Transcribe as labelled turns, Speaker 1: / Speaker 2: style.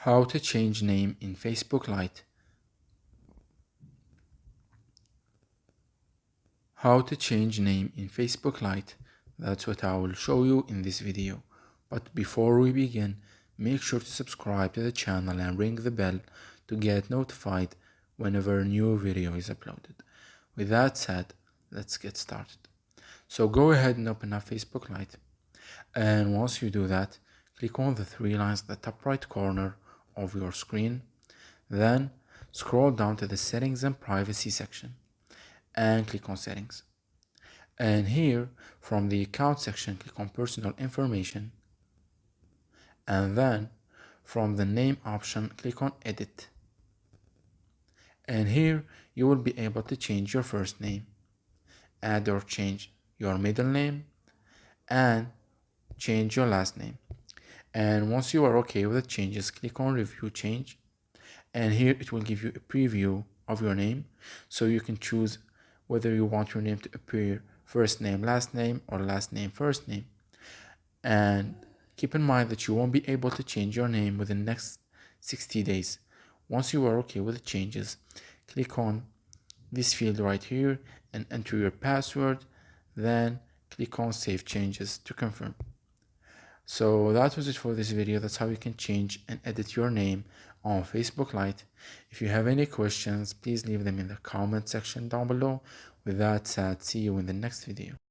Speaker 1: How to change name in Facebook Lite. How to change name in Facebook Lite. That's what I will show you in this video. But before we begin, make sure to subscribe to the channel and ring the bell to get notified whenever a new video is uploaded. With that said, let's get started. So go ahead and open up Facebook Lite. And once you do that, click on the three lines at the top right corner of your screen. Then scroll down to the settings and privacy section and click on settings. And here from the account section, click on personal information. And then from the name option, click on edit. And here you will be able to change your first name, add or change your middle name, and change your last name. And once you are okay with the changes, click on review change. And here it will give you a preview of your name, so you can choose whether you want your name to appear first name last name or last name first name. And keep in mind that you won't be able to change your name within the next 60 days. Once you are okay with the changes, click on this field right here and enter your password, then click on save changes to confirm. So that was it for this video. That's how you can change and edit your name on Facebook Lite. If you have any questions, please leave them in the comment section down below. With that said, see you in the next video.